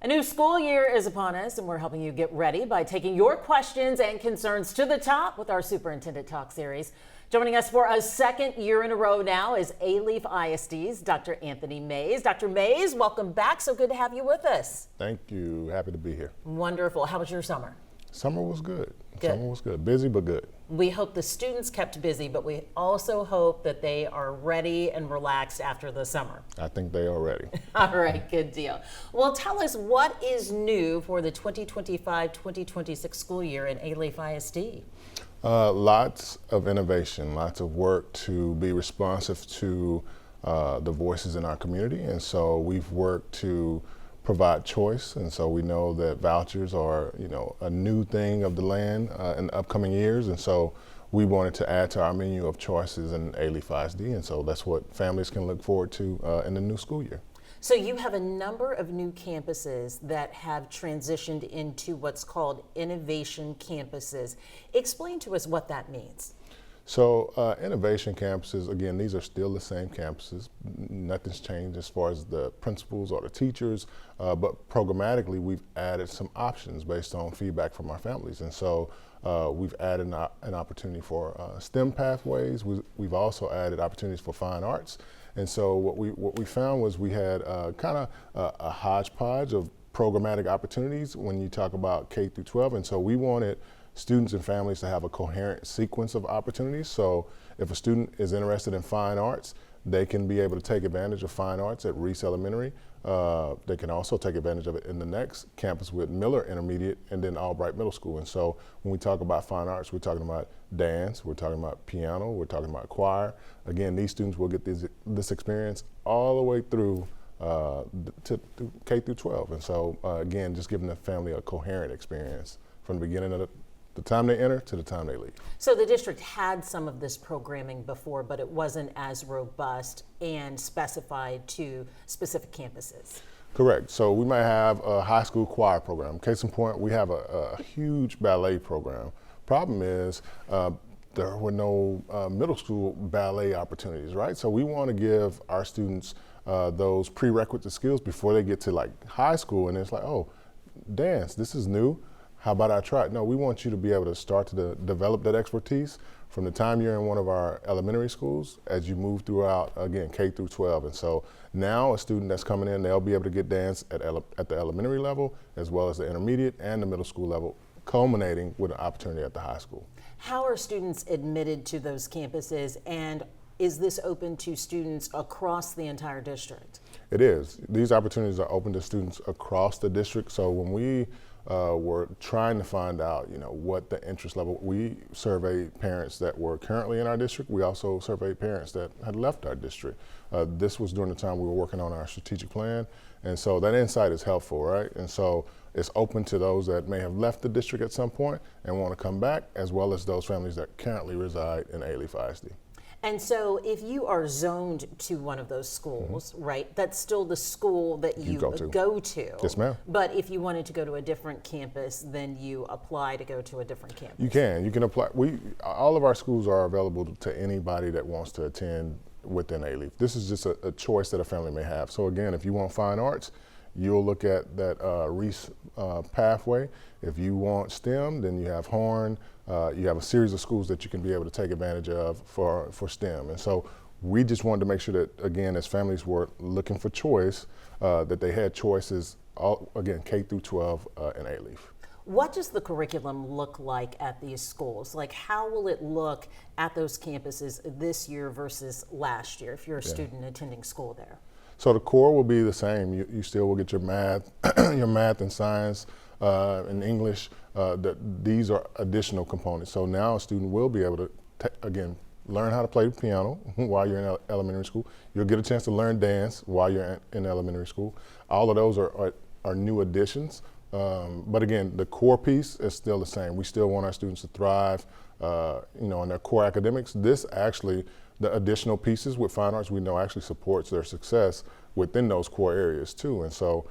A new school year is upon us, and we're helping you get ready by taking your questions and concerns to the top with our Superintendent Talk series. Joining us for a second year in a row now is Alief ISD's Dr. Anthony Mays. Dr. Mays, welcome back. So good to have you with us. Thank you. Happy to be here. Wonderful. How was your summer? Summer was good. Good. Summer was good. Busy, but good. We hope the students kept busy, but we also hope that they are ready and relaxed after the summer. I think they are ready. All right, good deal. Well, tell us what is new for the 2025-2026 school year in Alief ISD? Lots of innovation, lots of work to be responsive to the voices in our community. And so we've worked to provide choice, and so we know that vouchers are, a new thing of the land in the upcoming years, and so we wanted to add to our menu of choices in Alief ISD, and so that's what families can look forward to in the new school year. So you have a number of new campuses that have transitioned into what's called innovation campuses. Explain to us what that means. So innovation campuses, again, these are still the same campuses. Nothing's changed as far as the principals or the teachers, but programmatically we've added some options based on feedback from our families. And so we've added an opportunity for STEM pathways. We've also added opportunities for fine arts. And so what we found was we had kind of a hodgepodge of programmatic opportunities when you talk about K through 12. And so we wanted students and families to have a coherent sequence of opportunities. So if a student is interested in fine arts, they can be able to take advantage of fine arts at Reese Elementary. They can also take advantage of it in the next campus with Miller Intermediate and then Albright Middle School. And so when we talk about fine arts, we're talking about dance, we're talking about piano, we're talking about choir. Again, these students will get this experience all the way through to K through 12. And so again, just giving the family a coherent experience from the beginning of the time they enter to the time they leave. So the district had some of this programming before, but it wasn't as robust and specified to specific campuses. Correct. So we might have a high school choir program. Case in point, we have a huge ballet program. Problem is, there were no middle school ballet opportunities, right? So we want to give our students those prerequisite skills before they get to like high school, and it's like, oh, dance, this is new. How about I try it? No, we want you to be able to start to develop that expertise from the time you're in one of our elementary schools as you move throughout, again, K through 12. And so now a student that's coming in, they'll be able to get dance at the elementary level as well as the intermediate and the middle school level, culminating with an opportunity at the high school. How are students admitted to those campuses, and is this open to students across the entire district? It is. These opportunities are open to students across the district. So when we were trying to find out, what the interest level, we surveyed parents that were currently in our district. We also surveyed parents that had left our district. This was during the time we were working on our strategic plan. And so that insight is helpful, right? And so it's open to those that may have left the district at some point and want to come back, as well as those families that currently reside in Alief ISD. And so if you are zoned to one of those schools, right, that's still the school that you go to. Yes, ma'am. But if you wanted to go to a different campus, then you apply to go to a different campus. You can apply. All of our schools are available to anybody that wants to attend within Alief. This is just a choice that a family may have. So again, if you want fine arts, you'll look at that Reese pathway. If you want STEM, then you have Horn. You have a series of schools that you can be able to take advantage of for STEM. And so we just wanted to make sure that, again, as families were looking for choice, that they had choices, again, K through 12 in Alief. What does the curriculum look like at these schools? Like, how will it look at those campuses this year versus last year if you're a student attending school there? So the core will be the same. You still will get your math, your math and science, and English. These are additional components. So now a student will be able to, again, learn how to play the piano while you're in elementary school. You'll get a chance to learn dance while you're in elementary school. All of those are new additions. But again, the core piece is still the same. We still want our students to thrive, in their core academics. This actually, the additional pieces with fine arts, we know actually supports their success within those core areas too. And so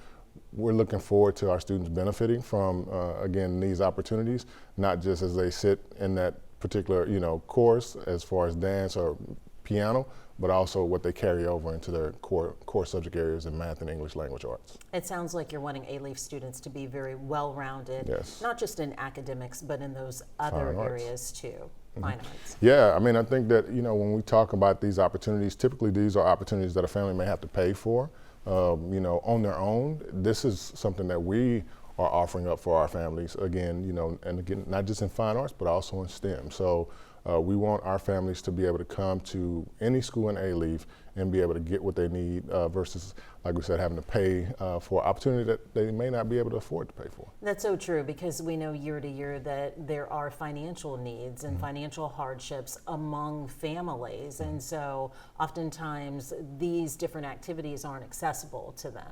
we're looking forward to our students benefiting from, again, these opportunities, not just as they sit in that particular, course as far as dance or piano, but also what they carry over into their core subject areas in math and English language arts. It sounds like you're wanting Alief students to be very well-rounded, Yes. not just in academics, but in those other Fine arts. areas too. Fine arts. Yeah, I mean, I think that, when we talk about these opportunities, typically these are opportunities that a family may have to pay for, on their own. This is something that we are offering up for our families, again, and again, not just in fine arts, but also in STEM. So we want our families to be able to come to any school in Alief and be able to get what they need versus, like we said, having to pay for an opportunity that they may not be able to afford to pay for. That's so true, because we know year to year that there are financial needs and financial hardships among families. And so oftentimes these different activities aren't accessible to them.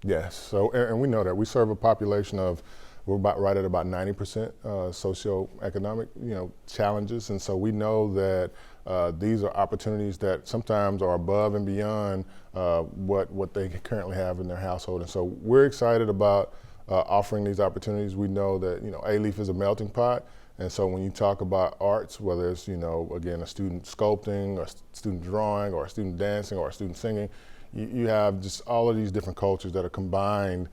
Yes, so and we know that we serve a population of, we're right at about 90% socioeconomic, challenges, and so we know that these are opportunities that sometimes are above and beyond what they currently have in their household, and so we're excited about offering these opportunities. We know that Alief is a melting pot, and so when you talk about arts, whether it's again a student sculpting, or a student drawing, or a student dancing, or a student singing, you have just all of these different cultures that are combined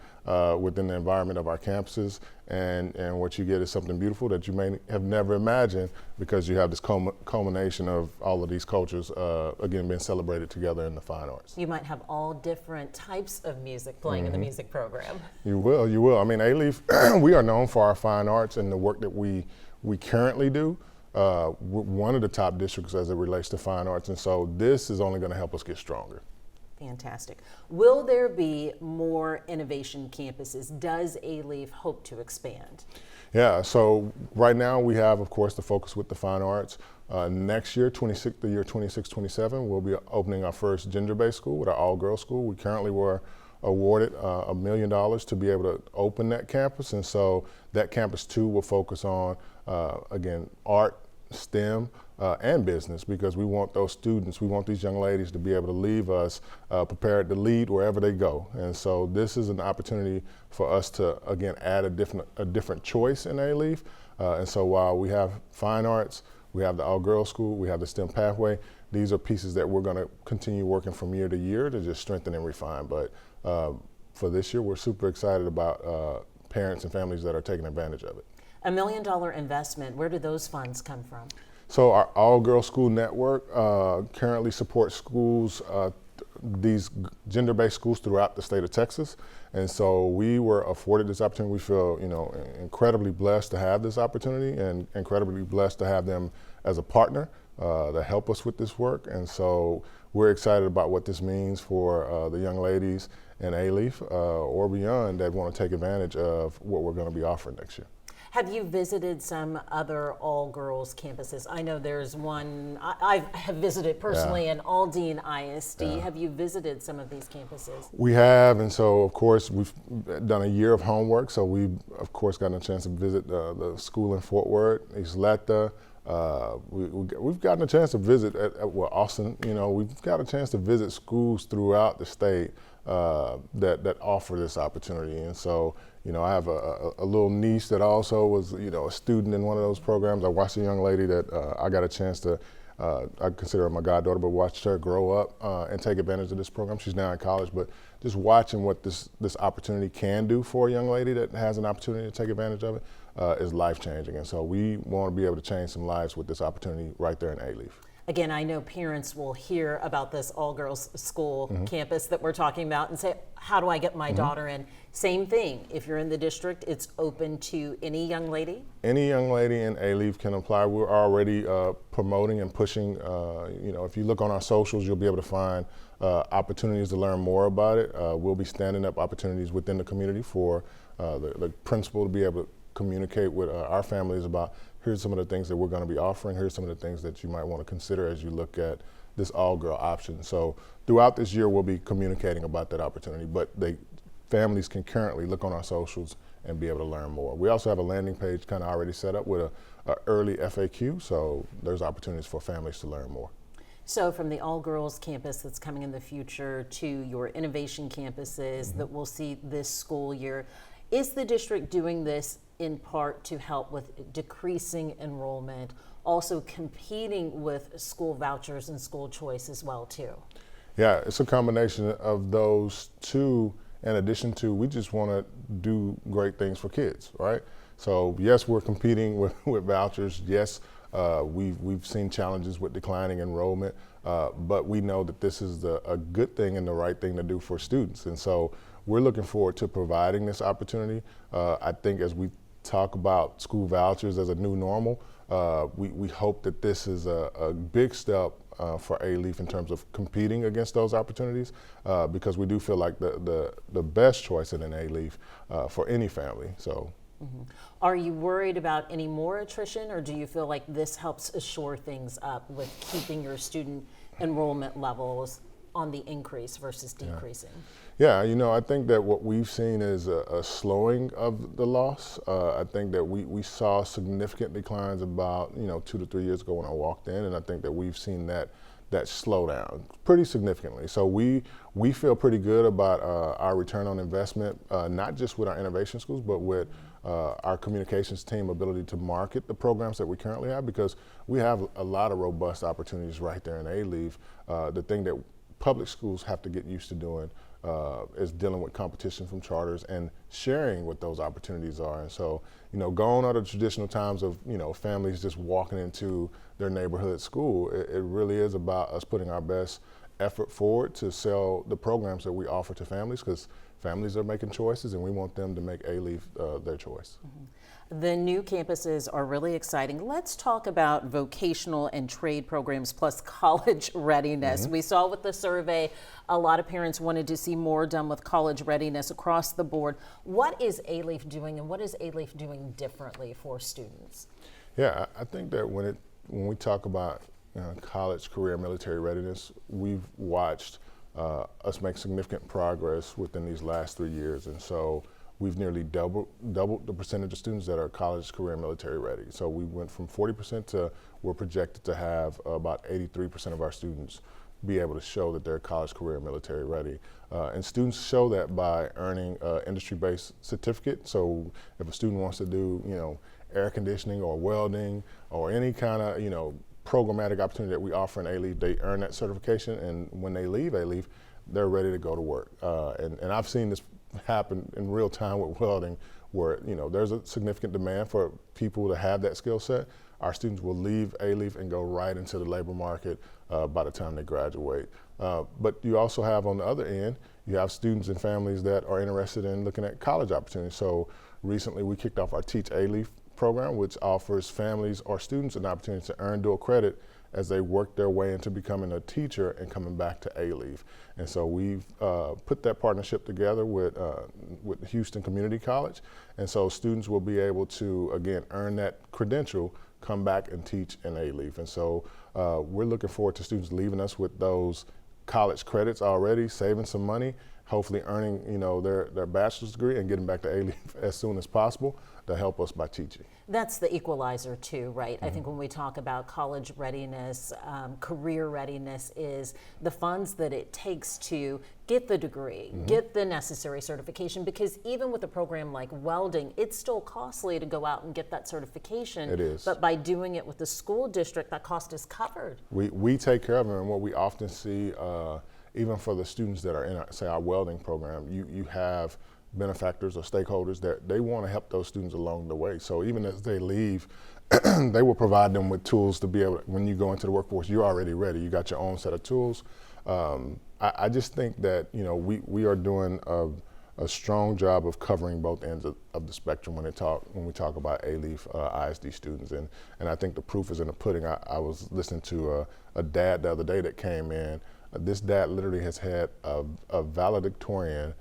within the environment of our campuses, and what you get is something beautiful that you may have never imagined, because you have this culmination of all of these cultures, again, being celebrated together in the fine arts. You might have all different types of music playing in the music program. You will. I mean, Alief, we are known for our fine arts and the work that we currently do. We're one of the top districts as it relates to fine arts, and so this is only going to help us get stronger. Fantastic. Will there be more innovation campuses? Does Alief hope to expand? Yeah, so right now we have, of course, the focus with the fine arts. Next year, the year 26-27, we'll be opening our first gender-based school with our all-girls school. We currently were awarded $1 million to be able to open that campus, and so that campus too will focus on, again, art, STEM, and business, because we want those students, we want these young ladies to be able to leave us prepared to lead wherever they go. And so this is an opportunity for us to, again, add a different choice in Alief. And so while we have fine arts, we have the all-girls school, we have the STEM pathway, these are pieces that we're going to continue working from year to year to just strengthen and refine. But for this year, we're super excited about parents and families that are taking advantage of it. $1 million investment, where do those funds come from? So our all-girls school network currently supports schools, these gender-based schools throughout the state of Texas. And so we were afforded this opportunity. We feel, incredibly blessed to have this opportunity, and incredibly blessed to have them as a partner to help us with this work. And so we're excited about what this means for the young ladies in Alief or beyond that want to take advantage of what we're going to be offering next year. Have you visited some other all-girls campuses? I know there's one, I have visited personally in Aldine ISD. Yeah. Have you visited some of these campuses? We have, and so of course we've done a year of homework, so we've of course gotten a chance to visit the school in Fort Worth, Isleta. We've gotten a chance to visit at Austin. We've got a chance to visit schools throughout the state that offer this opportunity, and so I have a little niece that also was a student in one of those programs. I watched a young lady that I got a chance to, I consider her my goddaughter, but watched her grow up and take advantage of this program. She's now in college, but just watching what this opportunity can do for a young lady that has an opportunity to take advantage of it is life-changing. And so we want to be able to change some lives with this opportunity right there in Alief. Again, I know parents will hear about this all-girls school campus that we're talking about and say, how do I get my daughter in? Same thing. If you're in the district, it's open to any young lady? Any young lady in Alief can apply. We're already promoting and pushing. If you look on our socials, you'll be able to find opportunities to learn more about it. We'll be standing up opportunities within the community for the principal to be able to communicate with our families about, here's some of the things that we're going to be offering, here's some of the things that you might want to consider as you look at this all-girl option. So throughout this year, we'll be communicating about that opportunity, but families can currently look on our socials and be able to learn more. We also have a landing page kind of already set up with a early FAQ, so there's opportunities for families to learn more. So from the all-girls campus that's coming in the future to your innovation campuses that we'll see this school year, is the district doing this in part to help with decreasing enrollment, also competing with school vouchers and school choice as well too? Yeah, it's a combination of those two. In addition to, we just want to do great things for kids, right? So yes, we're competing with vouchers. Yes, we've seen challenges with declining enrollment, but we know that this is a good thing and the right thing to do for students. And so we're looking forward to providing this opportunity. I think as we talk about school vouchers as a new normal, we hope that this is a big step for Alief in terms of competing against those opportunities, because we do feel like the best choice in an Alief for any family. So. Mm-hmm. Are you worried about any more attrition, or do you feel like this helps assure things up with keeping your student enrollment levels on the increase versus decreasing? Yeah, I think that what we've seen is a slowing of the loss. I think that we saw significant declines about 2 to 3 years ago when I walked in, and I think that we've seen that slow down pretty significantly. So we feel pretty good about our return on investment, not just with our innovation schools, but with our communications team ability to market the programs that we currently have, because we have a lot of robust opportunities right there in Alief. The thing that public schools have to get used to doing is dealing with competition from charters and sharing what those opportunities are. And so, gone are the traditional times of, families just walking into their neighborhood school. It really is about us putting our best effort forward to sell the programs that we offer to families, because families are making choices and we want them to make Alief their choice. Mm-hmm. The new campuses are really exciting. Let's talk about vocational and trade programs plus college readiness. Mm-hmm. We saw with the survey, a lot of parents wanted to see more done with college readiness across the board. What is Alief doing, and what is Alief doing differently for students? Yeah, I think that when we talk about college, career, military readiness, we've watched us make significant progress within these last 3 years. And so we've nearly doubled the percentage of students that are college, career, military ready. So we went from 40% to we're projected to have about 83% of our students be able to show that they're college, career, military ready. And students show that by earning industry-based certificate. So if a student wants to do, air conditioning or welding or any kind of, programmatic opportunity that we offer in Alief, they earn that certification, and when they leave Alief, they're ready to go to work. And I've seen this happen in real time with welding, where there's a significant demand for people to have that skill set. Our students will leave Alief and go right into the labor market by the time they graduate. But you also have, on the other end, you have students and families that are interested in looking at college opportunities. So recently we kicked off our Teach Alief program, which offers families or students an opportunity to earn dual credit as they work their way into becoming a teacher and coming back to Alief. And so we've put that partnership together with Houston Community College. And so students will be able to, again, earn that credential, come back and teach in Alief. And so we're looking forward to students leaving us with those college credits already, saving some money, hopefully earning their bachelor's degree and getting back to Alief as soon as possible to help us by teaching. That's the equalizer too, right? Mm-hmm. I think when we talk about college readiness, career readiness is the funds that it takes to get the degree, mm-hmm. get the necessary certification, because even with a program like welding, it's still costly to go out and get that certification. It is. But by doing it with the school district, that cost is covered. We take care of it, and what we often see, even for the students that are in, our welding program, you have benefactors or stakeholders that they want to help those students along the way. So even as they leave, they will provide them with tools to be able to, when you go into the workforce, you're already ready. You got your own set of tools. I just think that we are doing a strong job of covering both ends of the spectrum when we talk about Alief ISD students, and I think the proof is in the pudding. I was listening to a dad the other day that came in. This dad literally has had a valedictorian.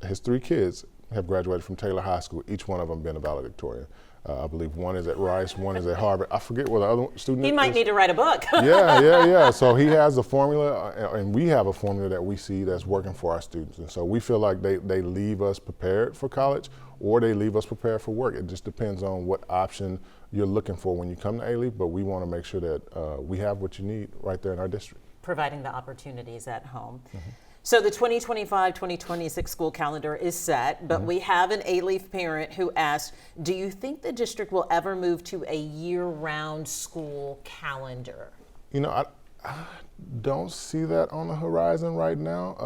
His 3 kids have graduated from Taylor High School, each one of them been a valedictorian. I believe one is at Rice, one is at Harvard. I forget what the other student is. He might need to write a book. Yeah. So he has a formula, and we have a formula that we see that's working for our students. And so we feel like they leave us prepared for college, or they leave us prepared for work. It just depends on what option you're looking for when you come to Alief, but we want to make sure that we have what you need right there in our district. Providing the opportunities at home. Mm-hmm. So the 2025-2026 school calendar is set, but we have an Alief parent who asked, do you think the district will ever move to a year-round school calendar? You know, I don't see that on the horizon right now.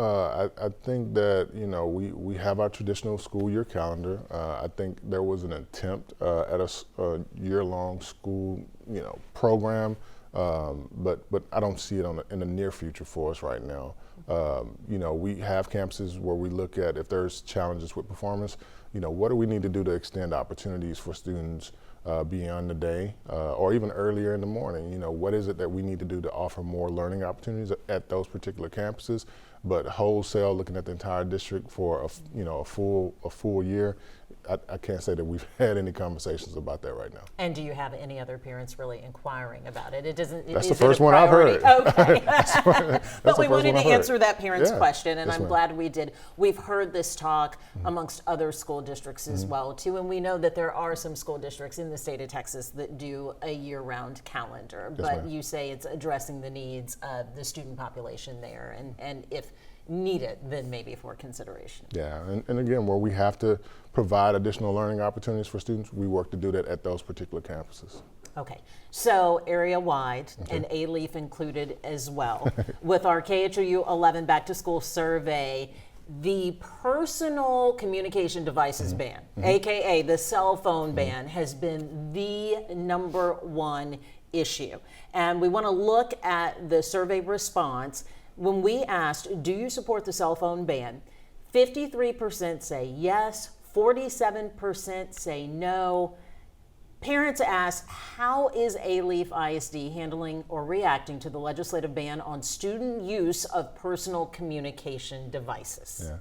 I think that, you know, we have our traditional school year calendar. I think there was an attempt at a year-long school, you know, program, but I don't see it in the near future for us right now. You know, we have campuses where we look at if there's challenges with performance, you know, what do we need to do to extend opportunities for students beyond the day or even earlier in the morning? You know, what is it that we need to do to offer more learning opportunities at those particular campuses? But wholesale, looking at the entire district for a full year, I can't say that we've had any conversations about that right now. And do you have any other parents really inquiring about it? It doesn't. That's the first one I've heard. Okay. That's But we the first wanted one to I've answer heard. that parent's Yeah. question, and Yes, I'm ma'am. glad we did. We've heard this talk amongst other school districts as well too, and we know that there are some school districts in the state of Texas that do a year-round calendar. Yes, but ma'am. you say it's addressing the needs of the student population there, and if needed, then maybe for consideration. Yeah, and again, where we have to provide additional learning opportunities for students, we work to do that at those particular campuses. Okay, so area-wide and Alief included as well. With our KHOU 11 back to school survey, the personal communication devices ban, AKA the cell phone ban, has been the #1 issue. And we want to look at the survey response. When we asked, do you support the cell phone ban? 53% say yes, 47% say no. Parents asked, how is Alief ISD handling or reacting to the legislative ban on student use of personal communication devices? Yeah.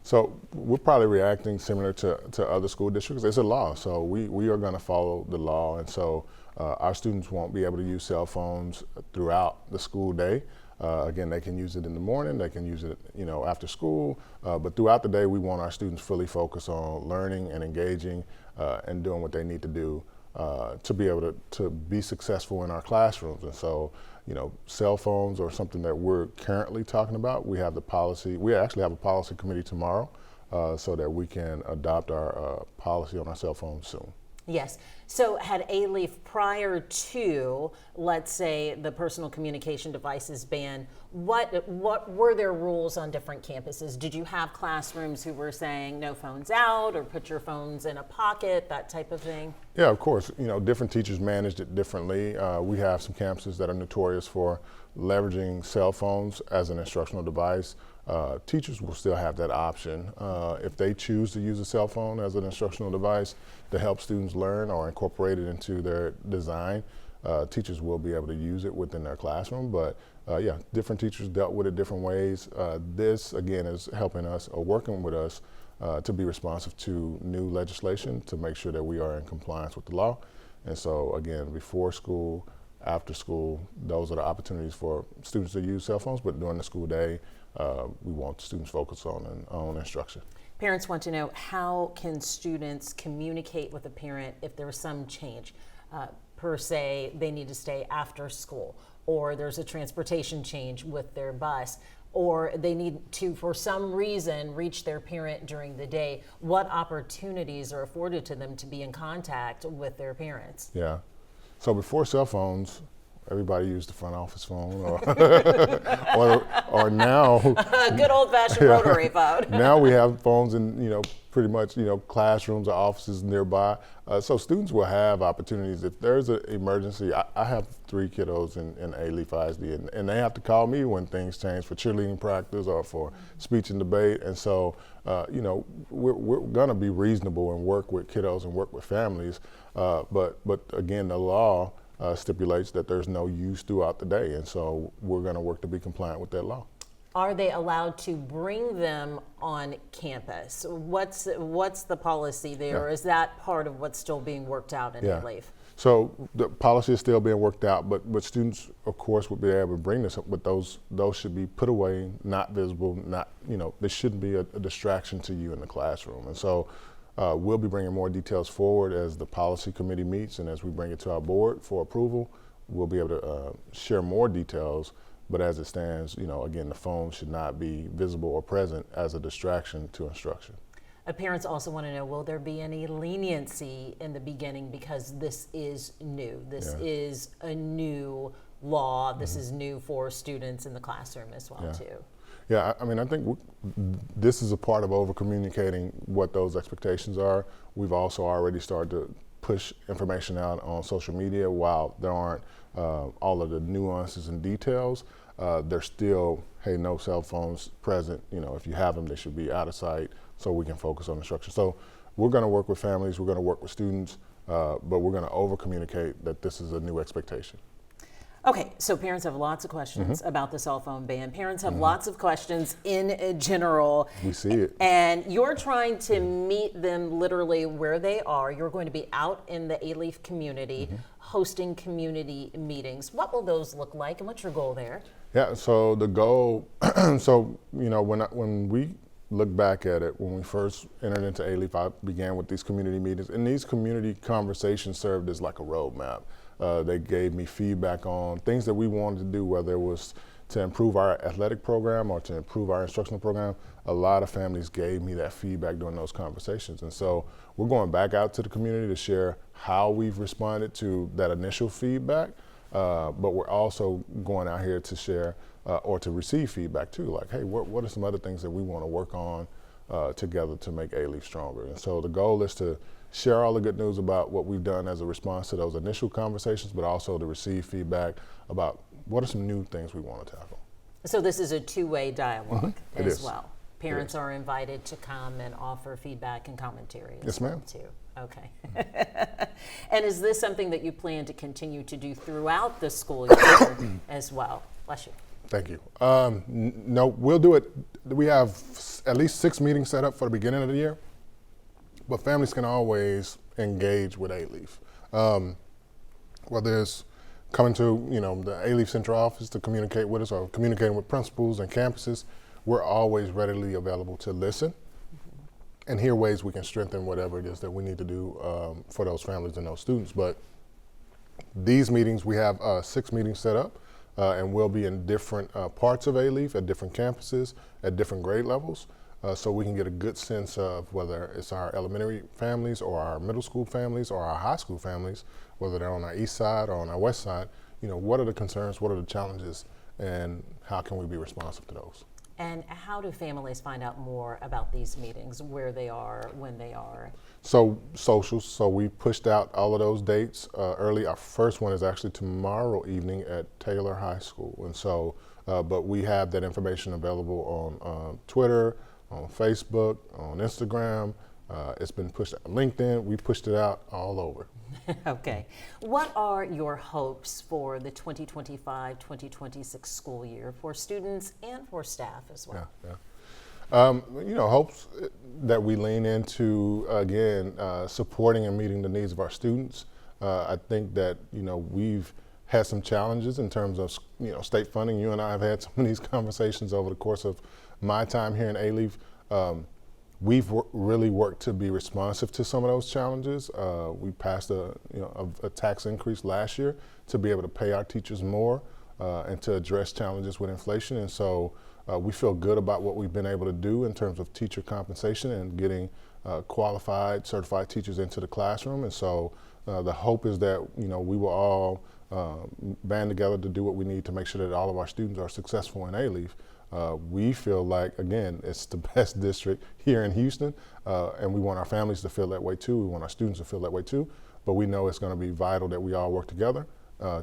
So we're probably reacting similar to other school districts. It's a law, so we are going to follow the law, and so our students won't be able to use cell phones throughout the school day. Again, they can use it in the morning, they can use it, you know, after school, but throughout the day, we want our students fully focused on learning and engaging and doing what they need to do to be able to be successful in our classrooms. And so, you know, cell phones are something that we're currently talking about. We have the policy, we actually have a policy committee tomorrow so that we can adopt our policy on our cell phones soon. Yes. So had Alief prior to, let's say, the personal communication devices ban, what were their rules on different campuses? Did you have classrooms who were saying no phones out or put your phones in a pocket, that type of thing? Yeah, of course. You know, different teachers managed it differently. We have some campuses that are notorious for leveraging cell phones as an instructional device. Teachers will still have that option. If they choose to use a cell phone as an instructional device to help students learn or incorporate it into their design, teachers will be able to use it within their classroom. But yeah, different teachers dealt with it different ways. This, again, is helping us or working with us to be responsive to new legislation to make sure that we are in compliance with the law. And so, again, before school, after school, those are the opportunities for students to use cell phones, but during the school day, we want students focused on instruction. Parents want to know, how can students communicate with a parent if there's some change? Per se, they need to stay after school, or there's a transportation change with their bus, or they need to, for some reason, reach their parent during the day. What opportunities are afforded to them to be in contact with their parents? Yeah. So before cell phones, everybody used the front office phone, or now. Good old-fashioned rotary phone. Now we have phones in, you know, pretty much, you know, classrooms or offices nearby. So students will have opportunities. If there's an emergency, I have 3 kiddos in Alief ISD, and they have to call me when things change for cheerleading practice or for speech and debate. And so, you know, we're going to be reasonable and work with kiddos and work with families. But again, the law stipulates that there's no use throughout the day, and so we're going to work to be compliant with that law. Are they allowed to bring them on campus? What's the policy there? Or is that part of what's still being worked out in Alief? So the policy is still being worked out, but students, of course, would be able to bring this up, but those should be put away, not visible, not, you know, they shouldn't be a distraction to you in the classroom. And so we'll be bringing more details forward as the policy committee meets, and as we bring it to our board for approval, we'll be able to share more details But as it stands, again, the phone should not be visible or present as a distraction to instruction. Parents also want to know, will there be any leniency in the beginning because this is new? This is a new law. This is new for students in the classroom as well, too. Yeah, I think this is a part of over-communicating what those expectations are. We've also already started to push information out on social media. While there aren't all of the nuances and details, there's still, hey, no cell phones present. If you have them, they should be out of sight so we can focus on instruction. So we're going to work with families, we're going to work with students, but we're going to over-communicate that this is a new expectation. Okay, so parents have lots of questions about the cell phone ban. Parents have lots of questions in general. We see it. And you're trying to meet them literally where they are. You're going to be out in the Alief community hosting community meetings. What will those look like and what's your goal there? Yeah, so the goal, when we look back at it, when we first entered into Alief, I began with these community meetings, and these community conversations served as like a roadmap. They gave me feedback on things that we wanted to do, whether it was to improve our athletic program or to improve our instructional program. A lot of families gave me that feedback during those conversations. And so we're going back out to the community to share how we've responded to that initial feedback, but we're also going out here to share or to receive feedback too, like, hey, what are some other things that we want to work on together to make Alief stronger? And so the goal is to share all the good news about what we've done as a response to those initial conversations, but also to receive feedback about what are some new things we want to tackle. So this is a two-way dialogue as is. well. Parents are invited to come and offer feedback and commentary Yes, ma'am. too. Okay. And is this something that you plan to continue to do throughout the school year as well? Bless you. Thank you. No, we'll do it. We have at least 6 meetings set up for the beginning of the year, but families can always engage with Alief. Whether it's coming to the Alief Central Office to communicate with us or communicating with principals and campuses, we're always readily available to listen and hear ways we can strengthen whatever it is that we need to do for those families and those students. But these meetings, we have 6 meetings set up. And we'll be in different parts of Alief at different campuses at different grade levels, so we can get a good sense of whether it's our elementary families or our middle school families or our high school families, whether they're on our east side or on our west side, what are the concerns, what are the challenges, and how can we be responsive to those? And how do families find out more about these meetings, where they are, when they are? So socials, so we pushed out all of those dates early. Our first one is actually tomorrow evening at Taylor High School. And so, but we have that information available on Twitter, on Facebook, on Instagram. It's been pushed out on LinkedIn. We pushed it out all over. Okay. What are your hopes for the 2025-2026 school year for students and for staff as well? Hopes that we lean into, again, supporting and meeting the needs of our students. I think that, we've had some challenges in terms of, state funding. You and I have had some of these conversations over the course of my time here in Alief. We've really worked to be responsive to some of those challenges. We passed a tax increase last year to be able to pay our teachers more and to address challenges with inflation. And so we feel good about what we've been able to do in terms of teacher compensation and getting qualified, certified teachers into the classroom. And so the hope is that we will all band together to do what we need to make sure that all of our students are successful in Alief. We feel like, again, it's the best district here in Houston, and we want our families to feel that way too. We want our students to feel that way too, but we know it's going to be vital that we all work together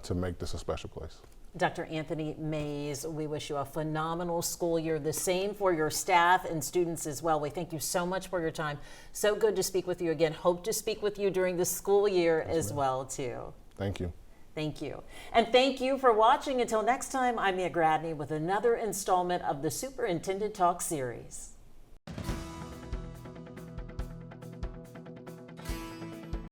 to make this a special place. Dr. Anthony Mays, we wish you a phenomenal school year. The same for your staff and students as well. We thank you so much for your time. So good to speak with you again. Hope to speak with you during the school year as well too. Thank you. Thank you. And thank you for watching. Until next time, I'm Mia Gradney with another installment of the Superintendent Talk series.